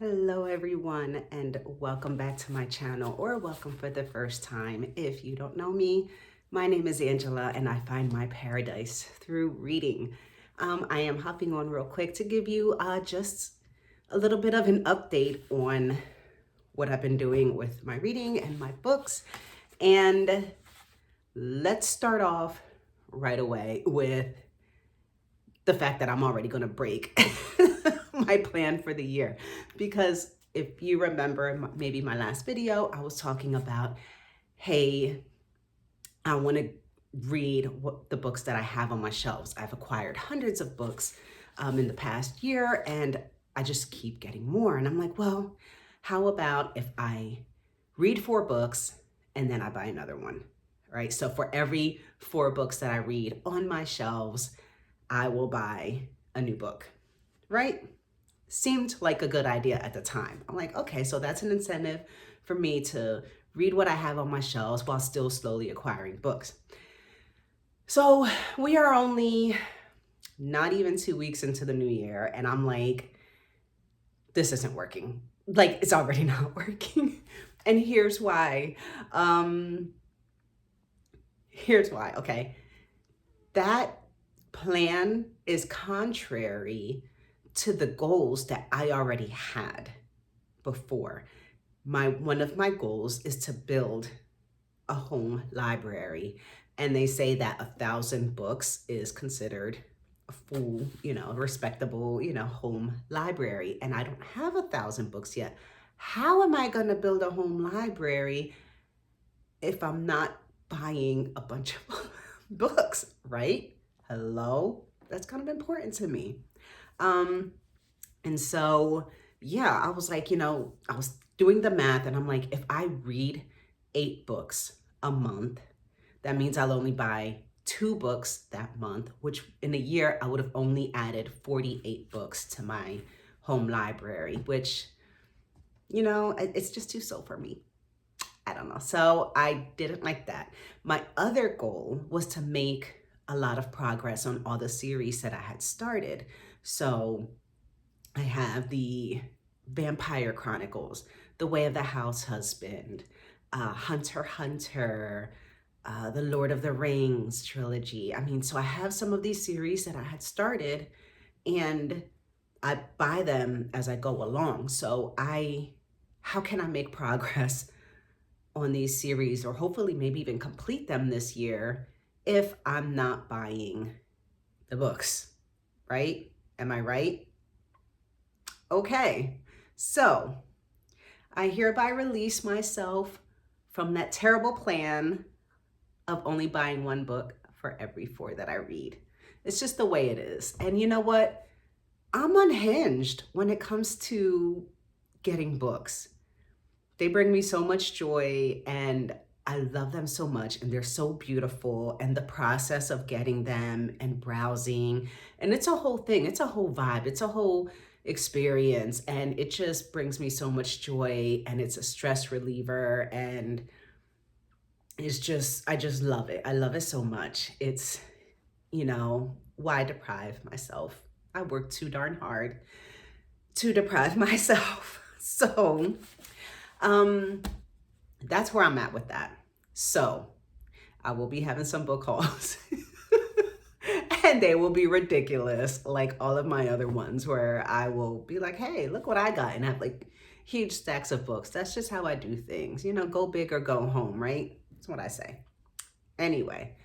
Hello everyone, and welcome back to my channel, or welcome for the first time. If you don't know me, my name is Angela and I find my paradise through reading. I am hopping on real quick to give you just a little bit of an update on what I've been doing with my reading and my books. And let's start off right away with the fact that I'm already going to break my plan for the year. Because if you remember maybe my last video, I was talking about, hey, I want to read the books that I have on my shelves. I've acquired hundreds of books in the past year, and I just keep getting more. And I'm like, well, how about if I read 4 books and then I buy another one, right? So for every 4 books that I read on my shelves, I will buy a new book, right? Seemed like a good idea at the time. I'm like, okay, so that's an incentive for me to read what I have on my shelves while still slowly acquiring books. So we are only not even 2 weeks into the new year, and I'm like, this isn't working. Like, it's already not working. And here's why. Here's why, okay? That plan is contrary to the goals that I already had before. One of my goals is to build a home library, and they say that 1,000 books is considered a full, respectable, home library, and I don't have 1,000 books yet. How am I going to build a home library if I'm not buying a bunch of books, right? Hello? That's kind of important to me. And so, yeah, I was like, I was doing the math and I'm like, if I read 8 books a month, that means I'll only buy 2 books that month, which in a year I would have only added 48 books to my home library, which, it's just too slow for me. I don't know. So I didn't like that. My other goal was to make a lot of progress on all the series that I had started. So I have the Vampire Chronicles, The Way of the House Husband, Hunter x Hunter, the Lord of the Rings trilogy. I mean, so I have some of these series that I had started, and I buy them as I go along. So how can I make progress on these series, or hopefully maybe even complete them this year, if I'm not buying the books, right? Am I right? Okay, so I hereby release myself from that terrible plan of only buying 1 book for every 4 that I read. It's just the way it is. And you know what? I'm unhinged when it comes to getting books. They bring me so much joy and I love them so much, and they're so beautiful, and the process of getting them and browsing, and it's a whole thing. It's a whole vibe. It's a whole experience, and it just brings me so much joy, and it's a stress reliever, and I just love it. I love it so much. It's, why deprive myself? I work too darn hard to deprive myself. So, that's where I'm at with that. So I will be having some book hauls and they will be ridiculous, like all of my other ones, where I will be like, hey, look what I got, and have like huge stacks of books. That's just how I do things. Go big or go home, right? That's what I say. Anyway,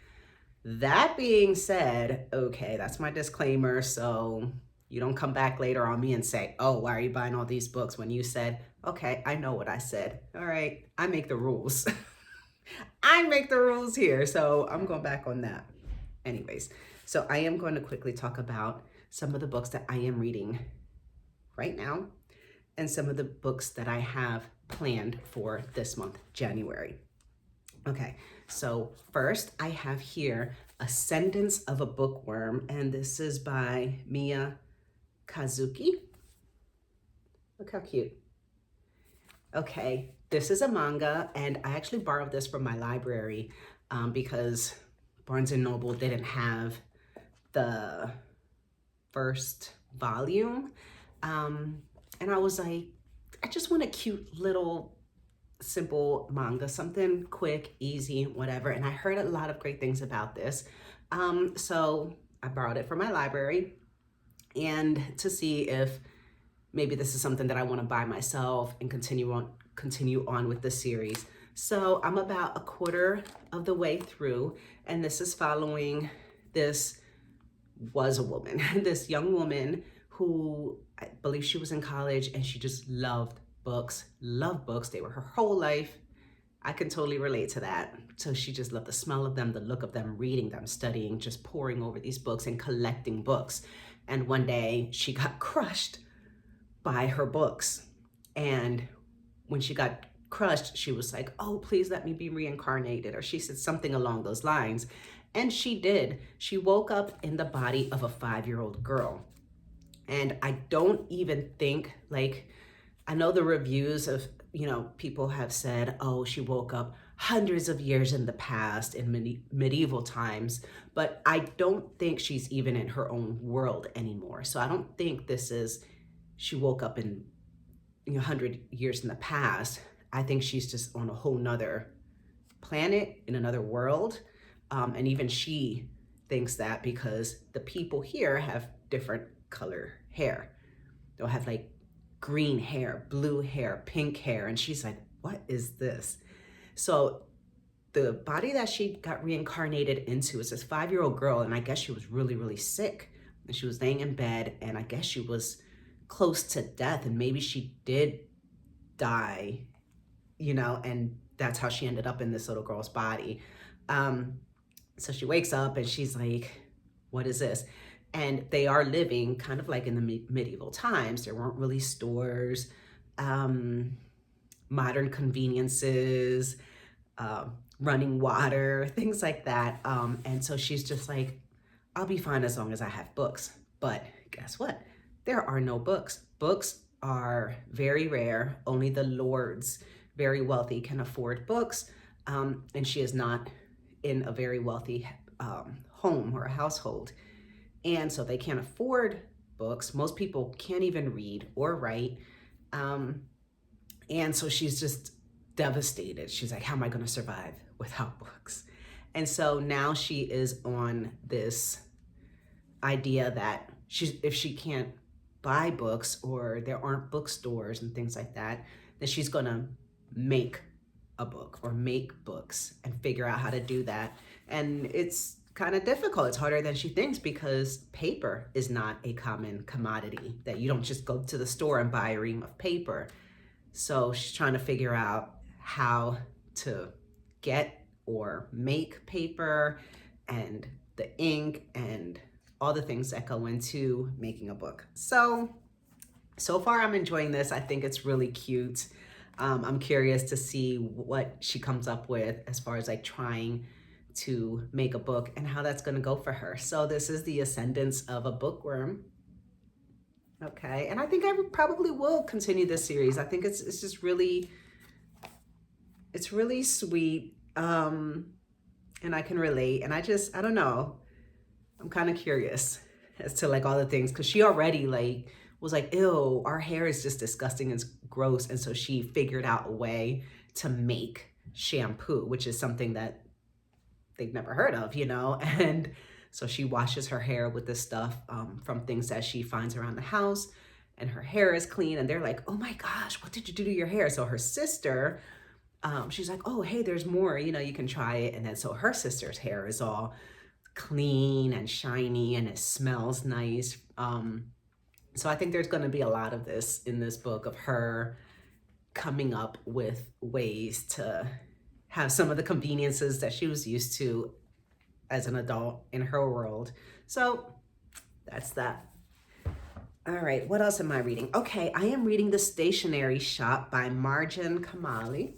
that being said, okay, that's my disclaimer. So you don't come back later on me and say, oh, why are you buying all these books, when you said, okay, I know what I said. All right, I make the rules. I make the rules here. So I'm going back on that. Anyways, so I am going to quickly talk about some of the books that I am reading right now and some of the books that I have planned for this month, January. Okay, so first I have here Ascendance of a Bookworm, and this is by Mia Kazuki. Look how cute. Okay, this is a manga, and I actually borrowed this from my library because Barnes & Noble didn't have the first volume. And I was like, I just want a cute little simple manga, something quick, easy, whatever. And I heard a lot of great things about this. So I borrowed it from my library and to see if maybe this is something that I want to buy myself and continue on with the series. So I'm about a quarter of the way through, and this is following this was a woman, this young woman who I believe she was in college and she just loved books, loved books. They were her whole life. I can totally relate to that. So she just loved the smell of them, the look of them, reading them, studying, just poring over these books and collecting books. And one day she got crushed by her books. And when she got crushed, she was like, oh, please let me be reincarnated. Or she said something along those lines. And she did. She woke up in the body of a 5-year-old girl. And I don't even think, like, I know the reviews of, people have said, oh, she woke up hundreds of years in the past in medieval times, but I don't think she's even in her own world anymore. So I don't think this is, she woke up in 100 years in the past. I think she's just on a whole nother planet, in another world. And even she thinks that because the people here have different color hair. They'll have like green hair, blue hair, pink hair. And she's like, what is this? So the body that she got reincarnated into is this 5-year-old girl. And I guess she was really, really sick. And she was laying in bed. And I guess she was close to death. And maybe she did die, and that's how she ended up in this little girl's body. So she wakes up and she's like, what is this? And they are living kind of like in the medieval times. There weren't really stores, modern conveniences, running water, things like that. And so she's just like, I'll be fine as long as I have books. But guess what? There are no books. Books are very rare. Only the lords, very wealthy, can afford books. And she is not in a very wealthy home or a household. And so they can't afford books. Most people can't even read or write. And so she's just devastated. She's like, how am I going to survive without books? And so now she is on this idea that if she can't buy books or there aren't bookstores and things like that, then she's going to make a book or make books and figure out how to do that. And it's kind of difficult. It's harder than she thinks because paper is not a common commodity, that you don't just go to the store and buy a ream of paper. So she's trying to figure out how to get or make paper and the ink and all the things that go into making a book. So far I'm enjoying this. I think it's really cute. I'm curious to see what she comes up with as far as like trying to make a book and how that's going to go for her. So this is The Ascendance of a Bookworm. Okay, and I think I probably will continue this series. I think it's just really, it's really sweet, and I can relate. And I don't know. I'm kind of curious as to like all the things, because she already like was like, ew, our hair is just disgusting and gross. And so she figured out a way to make shampoo, which is something that they've never heard of, And so she washes her hair with this stuff from things that she finds around the house, and her hair is clean. And they're like, oh my gosh, what did you do to your hair? So her sister, she's like, oh, hey, there's more, you can try it. And then so her sister's hair is all clean and shiny and it smells nice. So I think there's going to be a lot of this in this book of her coming up with ways to have some of the conveniences that she was used to as an adult in her world. So that's that. All right, what else am I reading? Okay, I am reading The Stationery Shop by Marjan Kamali.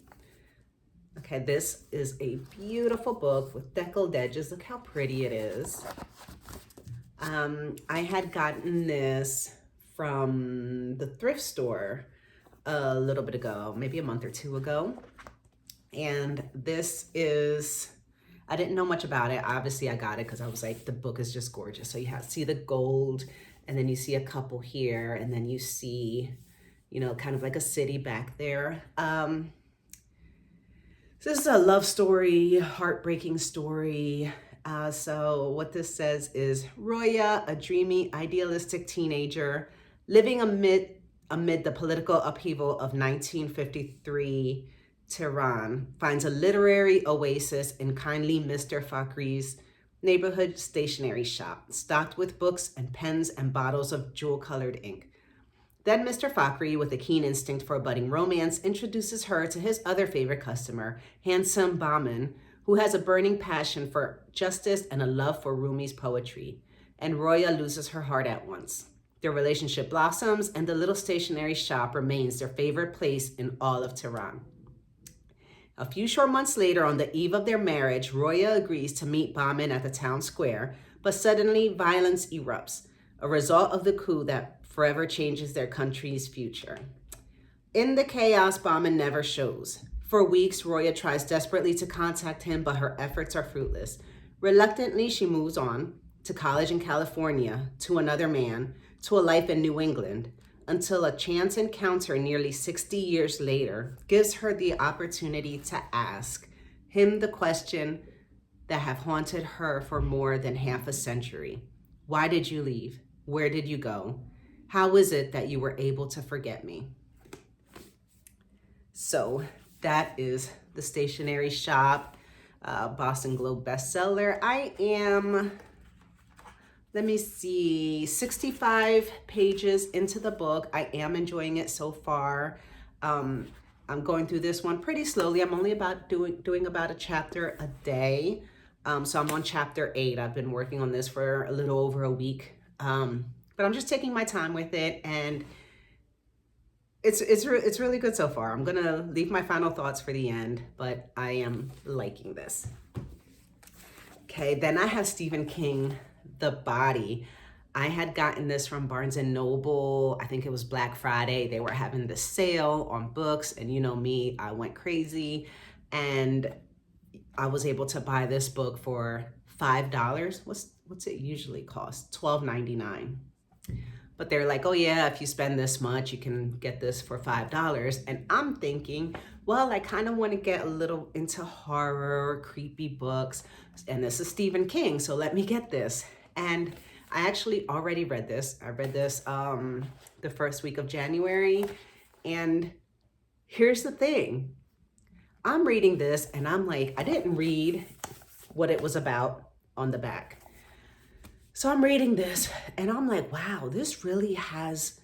Okay, this is a beautiful book with deckled edges. Look how pretty it is. I had gotten this from the thrift store a little bit ago, maybe a month or two ago. And this is, I didn't know much about it. Obviously I got it because I was like, the book is just gorgeous. So you see the gold, and then you see a couple here, and then you see kind of like a city back there. This is a love story, heartbreaking story. So what this says is Roya, a dreamy, idealistic teenager living amid the political upheaval of 1953 Tehran, finds a literary oasis in kindly Mr. Fakhri's neighborhood stationery shop, stocked with books and pens and bottles of jewel-colored ink. Then Mr. Fakhri, with a keen instinct for budding romance, introduces her to his other favorite customer, handsome Bahman, who has a burning passion for justice and a love for Rumi's poetry. And Roya loses her heart at once. Their relationship blossoms, and the little stationery shop remains their favorite place in all of Tehran. A few short months later, on the eve of their marriage, Roya agrees to meet Bahman at the town square, but suddenly violence erupts, a result of the coup that forever changes their country's future. In the chaos, Bahman never shows. For weeks, Roya tries desperately to contact him, but her efforts are fruitless. Reluctantly, she moves on to college in California, to another man, to a life in New England, until a chance encounter nearly 60 years later gives her the opportunity to ask him the question that have haunted her for more than half a century. Why did you leave? Where did you go? How is it that you were able to forget me? So that is The Stationery Shop, Boston Globe bestseller. I am, let me see, 65 pages into the book. I am enjoying it so far. I'm going through this one pretty slowly. I'm only about doing about a chapter a day. So I'm on chapter 8. I've been working on this for a little over a week. But I'm just taking my time with it, and it's really good so far. I'm gonna leave my final thoughts for the end, but I am liking this. Okay, then I have Stephen King, The Body. I had gotten this from Barnes and Noble. I think it was Black Friday. They were having the sale on books, and you know me, I went crazy, and I was able to buy this book for $5. What's it usually cost? $12.99. But they're like, oh yeah, if you spend this much, you can get this for $5. And I'm thinking, well, I kind of want to get a little into horror, creepy books. And this is Stephen King, so let me get this. And I actually already read this. I read this the first week of January. And here's the thing. I'm reading this and I'm like, I didn't read what it was about on the back. So I'm reading this and I'm like, wow, this really has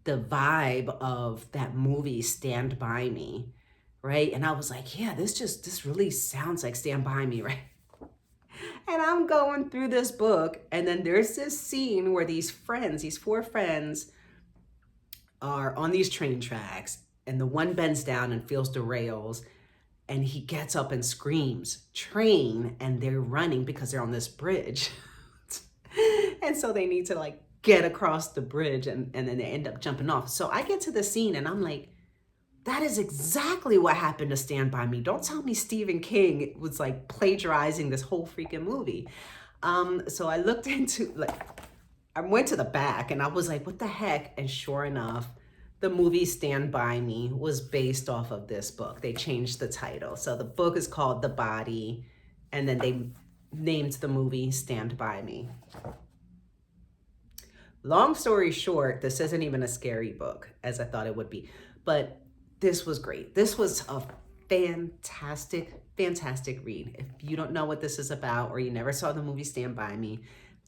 the vibe of that movie Stand By Me, right? And I was like, yeah, this really sounds like Stand By Me, right? And I'm going through this book, and then there's this scene where these four friends are on these train tracks, and the one bends down and feels the rails, and he gets up and screams, train, and they're running because they're on this bridge. And so they need to like get across the bridge, and then they end up jumping off. So I get to the scene and I'm like, that is exactly what happened to Stand By Me. Don't tell me Stephen King was like plagiarizing this whole freaking movie. So I looked into, I went to the back and I was like, what the heck? And sure enough, the movie Stand By Me was based off of this book. They changed the title. So the book is called The Body, and then they named the movie Stand By Me. Long story short, this isn't even a scary book as I thought it would be, but this was great. This was a fantastic read. If you don't know what this is about, or you never saw the movie Stand By Me,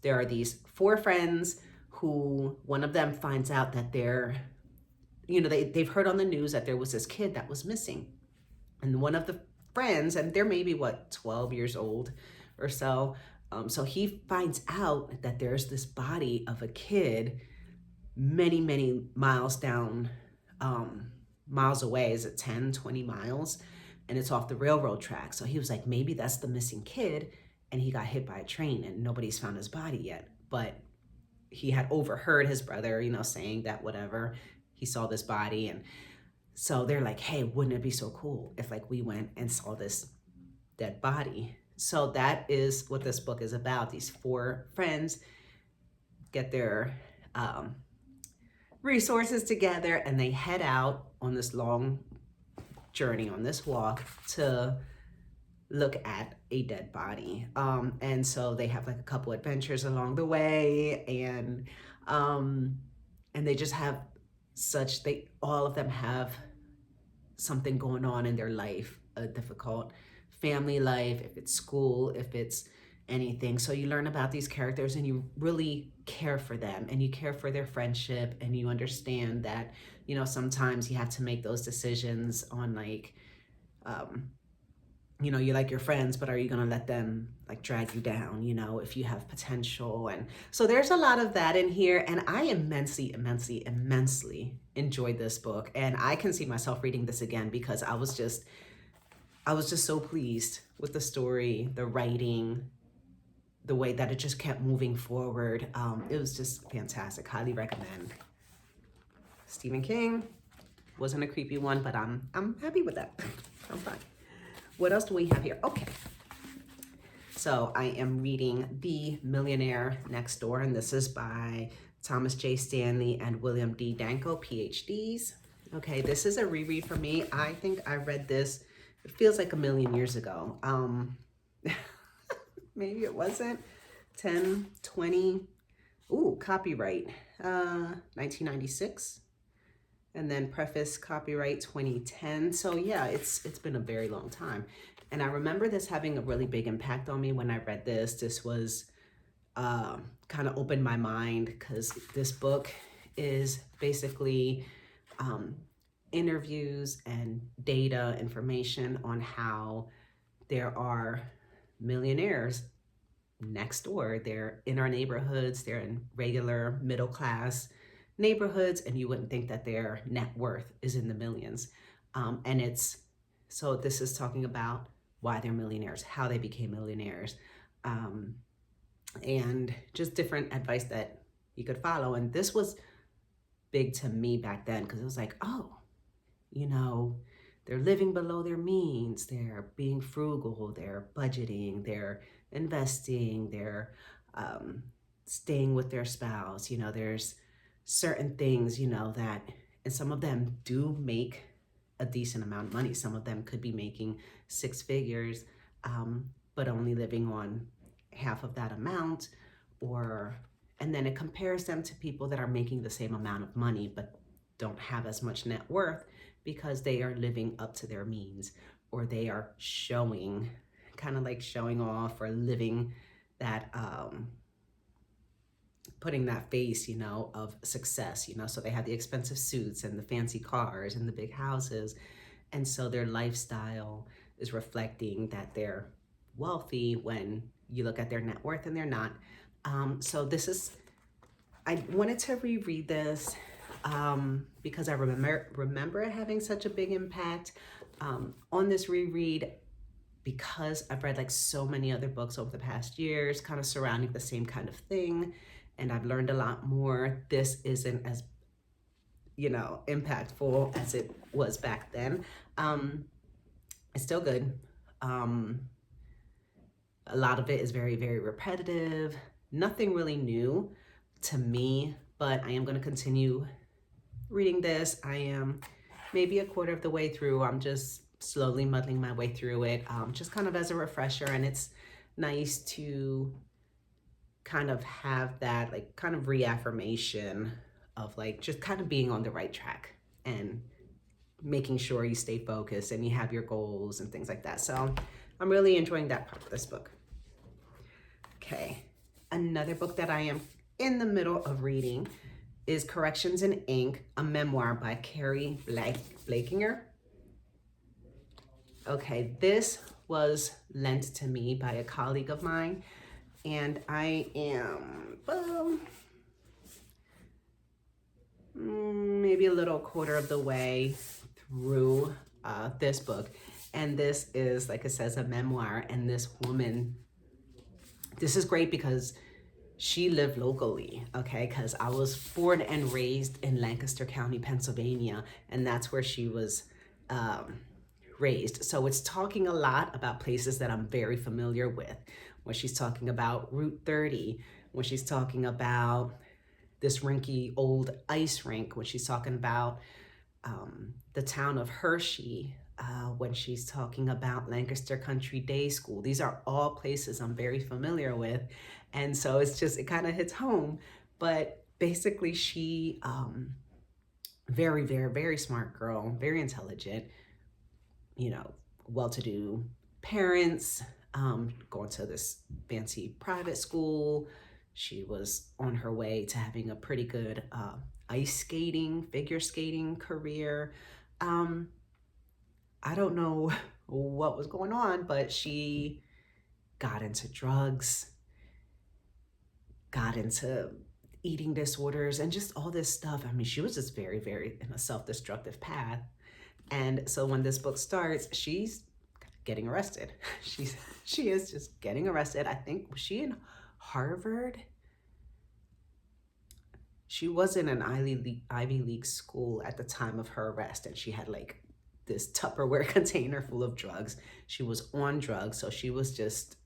there are these four friends who, one of them finds out that they've heard on the news that there was this kid that was missing. And one of the friends, and they're maybe 12 years old or so, so he finds out that there's this body of a kid many miles down, miles away. Is it 10, 20 miles? And it's off the railroad track. So he was like, maybe that's the missing kid, and he got hit by a train and nobody's found his body yet. But he had overheard his brother, saying that whatever, he saw this body. And so they're like, hey, wouldn't it be so cool if we went and saw this dead body? So that is what this book is about. These four friends get their resources together, and they head out on this long journey, on this walk to look at a dead body. And so they have like a couple adventures along the way, and they just have all of them have something going on in their life, a difficult family life, if it's school, if it's anything. So you learn about these characters and you really care for them, and you care for their friendship, and you understand that, you know, sometimes you have to make those decisions on like, you know, you like your friends, but are you going to let them like drag you down, you know, if you have potential? And so there's a lot of that in here. And I immensely enjoyed this book. And I can see myself reading this again because I was just so pleased with the story, the writing, the way that it just kept moving forward. It was just fantastic. Highly recommend. Stephen King wasn't a creepy one, but I'm happy with that. I'm fine. What else do we have here? Okay. So I am reading The Millionaire Next Door, and this is by Thomas J. Stanley and William D. Danko, PhDs. Okay, this is a reread for me. I think I read this, it feels like a million years ago. Maybe it wasn't. 10, 20. Ooh, copyright. 1996. And then preface copyright 2010. So yeah, it's been a very long time. And I remember this having a really big impact on me when I read this. This was kind of opened my mind, because this book is basically interviews and data information on how there are millionaires next door. They're in our neighborhoods. They're in regular middle class neighborhoods, and you wouldn't think that their net worth is in the millions. So this is talking about why they're millionaires, how they became millionaires, and just different advice that you could follow. And this was big to me back then, because it was like, oh, you know, they're living below their means, they're being frugal, they're budgeting, they're investing, they're staying with their spouse. You know, there's certain things, you know, that, and some of them do make a decent amount of money. Some of them could be making six figures, but only living on half of that amount, and then it compares them to people that are making the same amount of money, but don't have as much net worth because they are living up to their means, or they are showing, kind of like showing off, or living that, putting that face, you know, of success, you know, so they have the expensive suits and the fancy cars and the big houses. And so their lifestyle is reflecting that they're wealthy when you look at their net worth, and they're not. So I wanted to reread this because I remember it having such a big impact on this reread, because I've read like so many other books over the past years kind of surrounding the same kind of thing, and I've learned a lot more. This isn't as, you know, impactful as it was back then. It's still good. A lot of it is very, very repetitive. Nothing really new to me, but I am going to continue reading this. I am maybe a quarter of the way through. I'm just slowly muddling my way through it, just kind of as a refresher. And it's nice to kind of have that like kind of reaffirmation of like just kind of being on the right track and making sure you stay focused and you have your goals and things like that. So I'm really enjoying that part of this book. Okay, another book that I am in the middle of reading is Corrections in Ink, a memoir by Carrie Blakinger. Okay, this was lent to me by a colleague of mine, and I am, well, maybe a little quarter of the way through this book. And this is, like it says, a memoir. And this woman, this is great because she lived locally, okay? Because I was born and raised in Lancaster County, Pennsylvania, and that's where she was raised. So it's talking a lot about places that I'm very familiar with. When she's talking about Route 30, when she's talking about this rinky old ice rink when she's talking about the town of Hershey, when she's talking about Lancaster Country Day School. These are all places I'm very familiar with. And so it kind of hits home. But basically she, very, very, very smart girl, very intelligent, well-to-do parents, going to this fancy private school. She was on her way to having a pretty good ice skating, figure skating career. I don't know what was going on, but she got into drugs, got into eating disorders, and just all this stuff. I mean, she was just very, very in a self-destructive path. And so when this book starts, she's getting arrested. She is just getting arrested. I think, was she in Harvard? She was in an Ivy League school at the time of her arrest, and she had like this Tupperware container full of drugs. She was on drugs, so she was just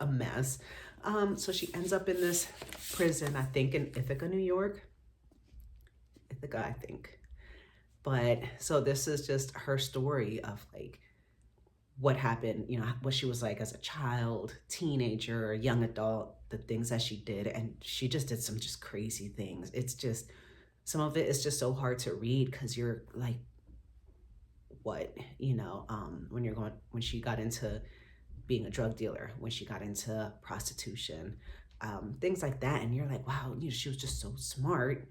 a mess. So she ends up in this prison, I think in Ithaca, New York. Ithaca, I think. But so this is just her story of like what happened, what she was like as a child, teenager, young adult, the things that she did. And she just did some just crazy things. It's just, some of it is just so hard to read because you're like, what, when she got into being a drug dealer, when she got into prostitution, things like that. And you're like, wow, she was just so smart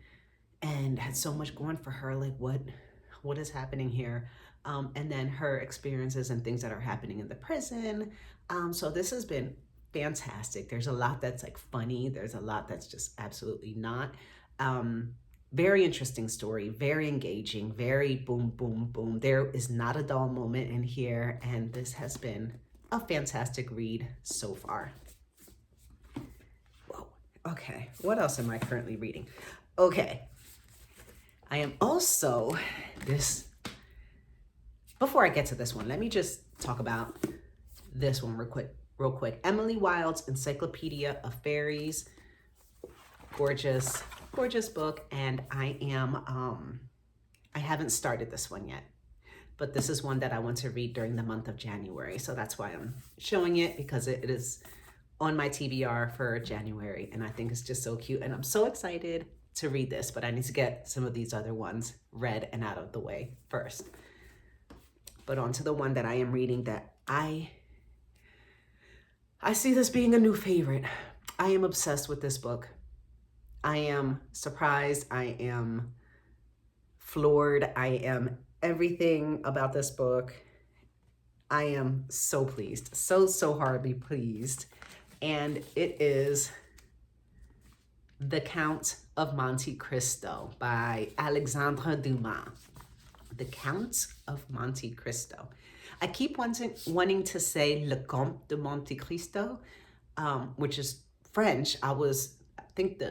and had so much going for her. Like, what is happening here? And then her experiences and things that are happening in the prison. So this has been fantastic. There's a lot that's like funny. There's a lot that's just absolutely not. Very interesting story, very engaging, very boom, boom, boom. There is not a dull moment in here. And this has been a fantastic read so far. Whoa. Okay, what else am I currently reading? Okay, I am also before I get to this one, let me just talk about this one real quick. Emily Wilde's Encyclopedia of Fairies. Gorgeous, gorgeous book. And I haven't started this one yet, but this is one that I want to read during the month of January. So that's why I'm showing it, because it is on my TBR for January. And I think it's just so cute. And I'm so excited to read this, but I need to get some of these other ones read and out of the way first. But on to the one that I am reading that I see this being a new favorite. I am obsessed with this book. I am surprised. I am floored. I am everything about this book. I am so pleased, so horribly pleased. And it is The Count of Monte Cristo by Alexandre Dumas. The Count of Monte Cristo. I keep wanting to say Le Comte de Monte Cristo, which is French. I think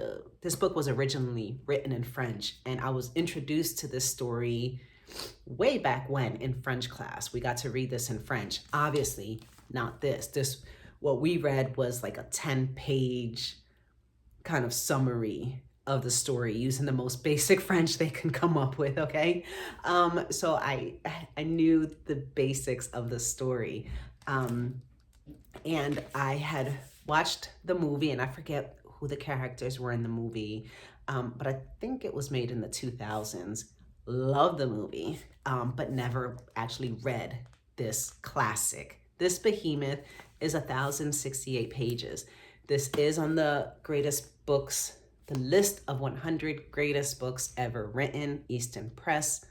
this book was originally written in French, and I was introduced to this story way back when in French class. We got to read this in French. Obviously, not this. What we read was like a 10-page kind of summary of the story using the most basic French they can come up with, okay? So I knew the basics of the story. And I had watched the movie, and I forget who the characters were in the movie, but I think it was made in the 2000s. Love the movie, but never actually read this classic. This behemoth is 1,068 pages. This is on the greatest books, the list of 100 greatest books ever written, Easton Press,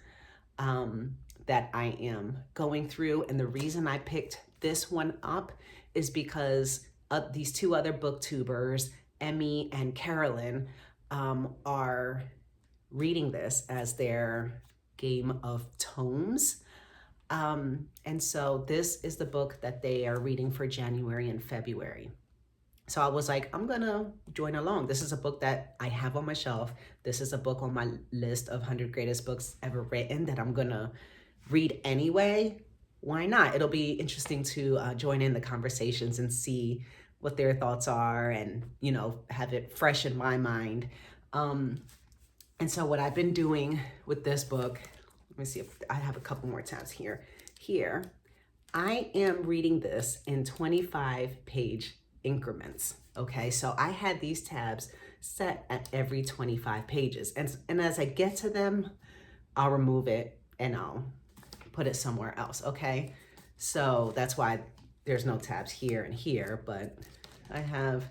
that I am going through. And the reason I picked this one up is because these two other booktubers, Emmy and Carolyn, are reading this as their game of tomes. And so this is the book that they are reading for January and February. So I was like, I'm gonna join along. This is a book that I have on my shelf. This is a book on my list of 100 greatest books ever written that I'm gonna read anyway. Why not? It'll be interesting to join in the conversations and see what their thoughts are and, have it fresh in my mind. And so what I've been doing with this book, let me see if I have a couple more tabs here. Here, I am reading this in 25-page increments. Okay, so I had these tabs set at every 25 pages. And as I get to them, I'll remove it and I'll put it somewhere else, okay? So that's why there's no tabs here and here, but I have,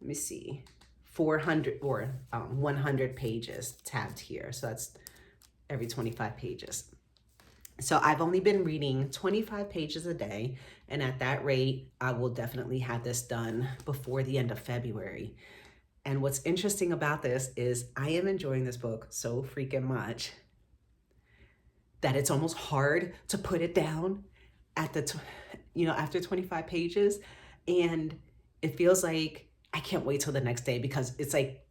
let me see, 400 or 100 pages tabbed here. So that's every 25 pages. So I've only been reading 25 pages a day, and at that rate, I will definitely have this done before the end of February. And what's interesting about this is I am enjoying this book so freaking much that it's almost hard to put it down at the, after 25 pages. And it feels like I can't wait till the next day because it's like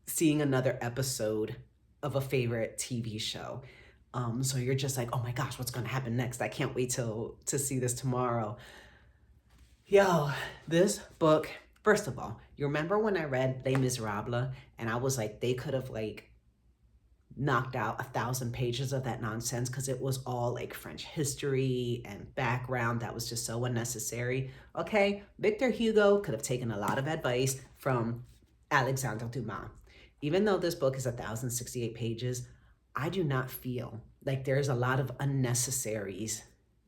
seeing another episode of a favorite TV show. So you're just like, oh my gosh, what's gonna happen next? I can't wait to see this tomorrow. Yo, this book, first of all, you remember when I read Les Miserables and I was like, they could have like knocked out 1,000 pages of that nonsense because it was all like French history and background that was just so unnecessary. Okay, Victor Hugo could have taken a lot of advice from Alexandre Dumas. Even though this book is 1,068 pages, I do not feel like there's a lot of unnecessaries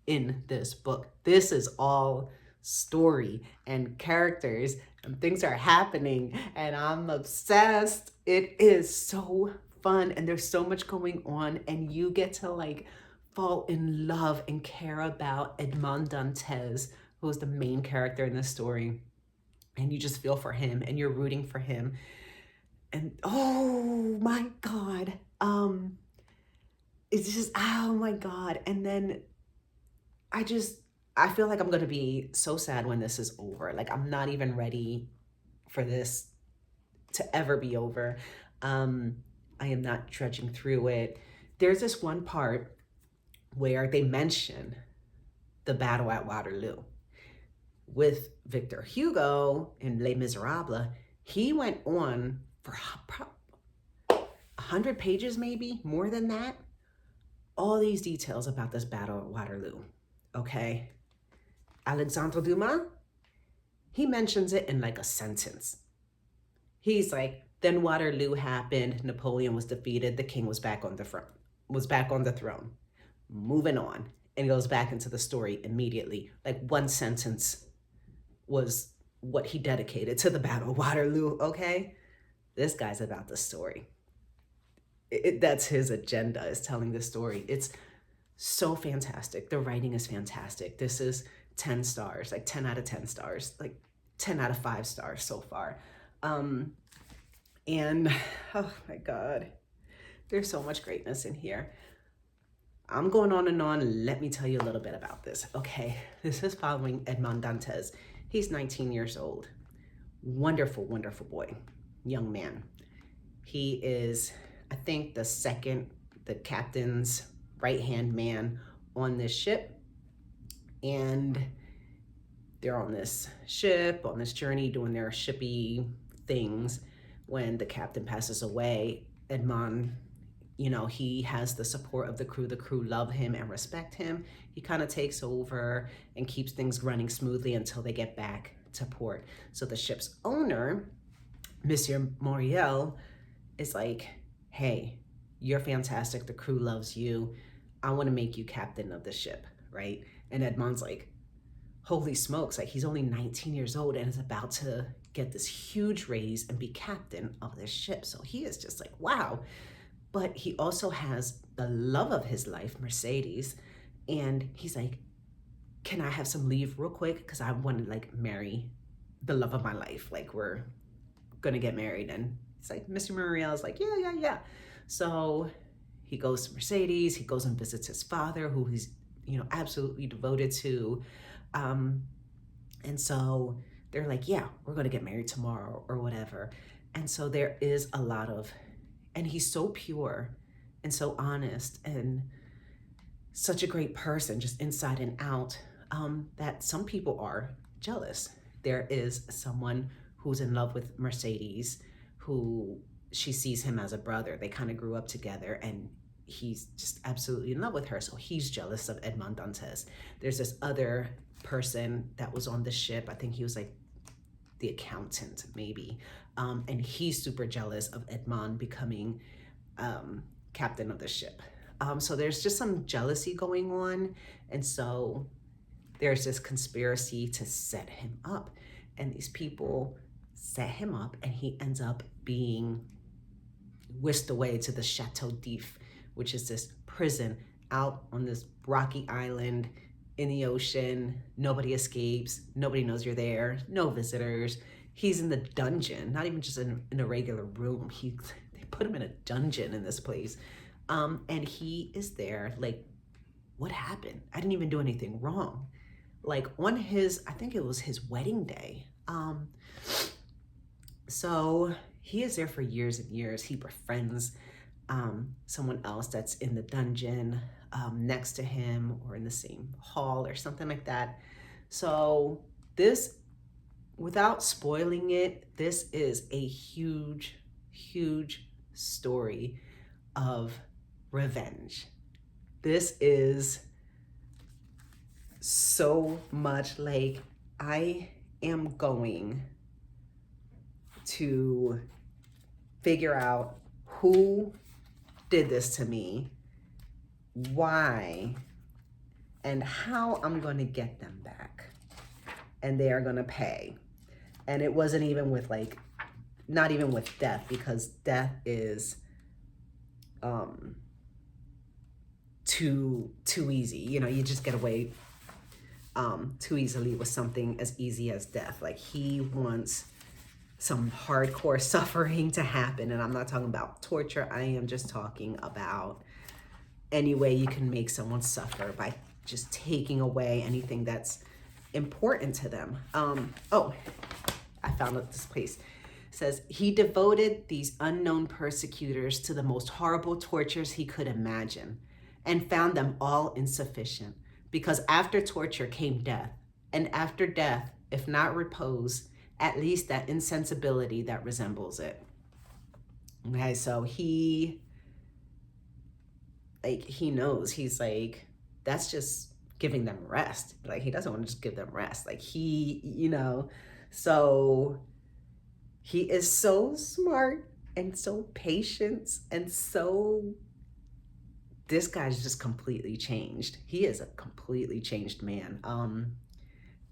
in this book. This is all story and characters and things are happening and I'm obsessed. It is so fun and there's so much going on and you get to like fall in love and care about Edmond Dantes, who is the main character in this story. And you just feel for him and you're rooting for him. And oh my God, it's just, oh my God. And then I feel like I'm going to be so sad when this is over. Like I'm not even ready for this to ever be over. I am not trudging through it. There's this one part where they mention the battle at Waterloo. With Victor Hugo in Les Miserables, he went on for 100 pages, maybe more than that. All these details about this battle at Waterloo, okay? Alexandre Dumas, he mentions it in like a sentence. He's like, then Waterloo happened, Napoleon was defeated, the king was back on the throne. Moving on, and goes back into the story immediately. Like one sentence was what he dedicated to the Battle of Waterloo, okay? This guy's about the story. That's his agenda, is telling the story. It's so fantastic. The writing is fantastic. This is 10 stars, like 10 out of 10 stars, like 10 out of 5 stars so far. And oh my God, there's so much greatness in here. I'm going on and on. Let me tell you a little bit about this. Okay, this is following Edmond Dantes. He's 19 years old. Wonderful, wonderful boy, young man. He is, I think, the captain's right-hand man on this ship. And they're on this ship, on this journey, doing their shippy things. When the captain passes away, Edmond, he has the support of the crew. The crew love him and respect him. He kind of takes over and keeps things running smoothly until they get back to port. So the ship's owner, Monsieur Moriel, is like, hey, you're fantastic. The crew loves you. I want to make you captain of the ship, right? And Edmond's like, holy smokes, like he's only 19 years old and is about to get this huge raise and be captain of this ship. So he is just like, wow. But he also has the love of his life, Mercedes. And he's like, can I have some leave real quick? Because I want to like marry the love of my life. Like we're going to get married. And it's like, Mr. Muriel is like, yeah. So he goes to Mercedes. He goes and visits his father, who he's, absolutely devoted to. And so they're like, yeah, we're going to get married tomorrow or whatever. And so there is a lot of, and he's so pure and so honest and such a great person, just inside and out, that some people are jealous. there is someone who's in love with Mercedes, who she sees him as a brother. They kind of grew up together, and he's just absolutely in love with her. So he's jealous of Edmond Dantes. There's this other person that was on the ship. I think he was like the accountant, maybe. And he's super jealous of Edmond becoming captain of the ship. So there's just some jealousy going on. And so there's this conspiracy to set him up. And these people set him up, and he ends up being whisked away to the Chateau d'If, which is this prison out on this rocky island in the ocean. Nobody escapes. Nobody knows you're there. No visitors. He's in the dungeon, not even just in a regular room. They put him in a dungeon in this place. And he is there like, what happened? I didn't even do anything wrong. Like on I think it was his wedding day. So he is there for years and years. He befriends someone else that's in the dungeon next to him, or in the same hall or something like that. So this, without spoiling it, this is a huge, huge story of revenge. This is so much like, I am going to figure out who did this to me, why, and how I'm going to get them back. And they are going to pay. And it wasn't even with like, not even with death, because death is too easy. You know, you just get away too easily with something as easy as death. Like, he wants some hardcore suffering to happen. And I'm not talking about torture. I am just talking about any way you can make someone suffer by just taking away anything that's important to them. Oh, I found out this place. It says, he devoted these unknown persecutors to the most horrible tortures he could imagine, and found them all insufficient, because after torture came death, and after death, if not repose, at least that insensibility that resembles it. Okay, so he knows, he's like, that's just giving them rest. Like, he doesn't want to just give them rest. Like, so he is so smart and so patient, and so, this guy's just completely changed. He is a completely changed man.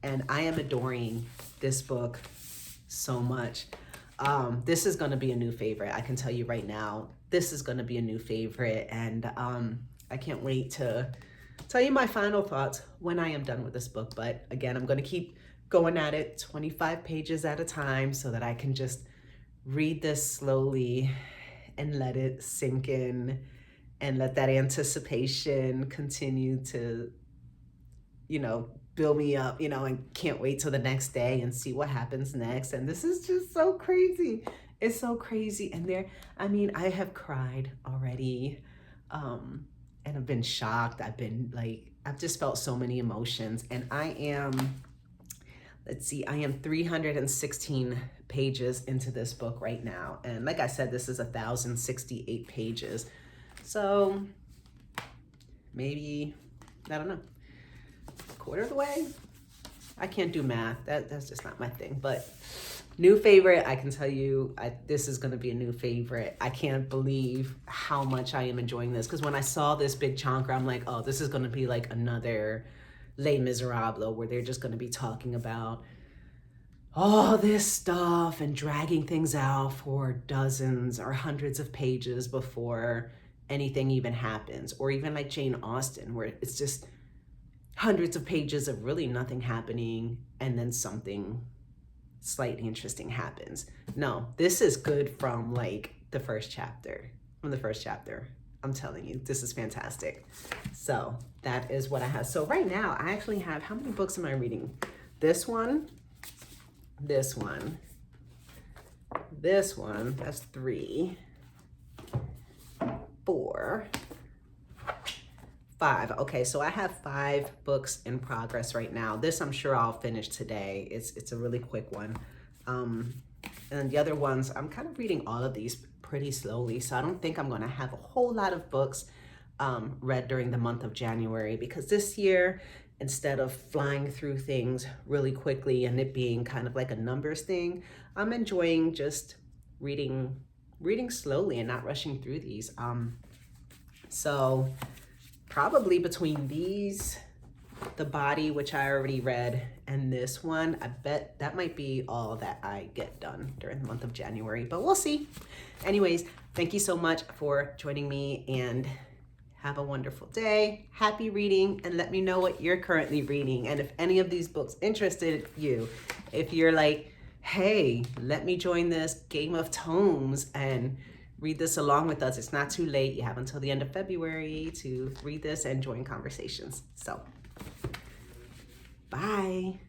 And I am adoring this book so much. This is going to be a new favorite. I can tell you right now, this is going to be a new favorite. And I can't wait to tell you my final thoughts when I am done with this book. But again, I'm going to keep going at it 25 pages at a time, so that I can just read this slowly and let it sink in, and let that anticipation continue to, build me up, and can't wait till the next day and see what happens next. And this is just so crazy. It's so crazy. And I have cried already. And I've been shocked. I've just felt so many emotions. And I am 316 pages into this book right now. And like I said, this is 1,068 pages. So maybe, I don't know, quarter of the way. I can't do math. That's just not my thing. But new favorite, I can tell you, this is going to be a new favorite. I can't believe how much I am enjoying this. Because when I saw this big chonker, I'm like, oh, this is going to be like another Les Miserables, where they're just going to be talking about all this stuff and dragging things out for dozens or hundreds of pages before anything even happens. Or even like Jane Austen, where it's just hundreds of pages of really nothing happening, and then something slightly interesting happens. No, this is good from the first chapter. I'm telling you, this is fantastic. So that is what I have. So right now, I actually have, how many books am I reading? This one, that's 3, 4, 5. Okay, so I have 5 books in progress right now. This I'm sure I'll finish today. It's a really quick one. And the other ones, I'm kind of reading all of these pretty slowly, so I don't think I'm gonna have a whole lot of books read during the month of January, because this year, instead of flying through things really quickly and it being kind of like a numbers thing, I'm enjoying just reading slowly and not rushing through these. So probably between these, The Body, which I already read, and this one, I bet that might be all that I get done during the month of January, but we'll see. Anyways, thank you so much for joining me, and have a wonderful day. Happy reading, and let me know what you're currently reading. And if any of these books interested you, if you're like, hey, let me join this game of tomes and read this along with us, it's not too late. You have until the end of February to read this and join conversations. So, bye.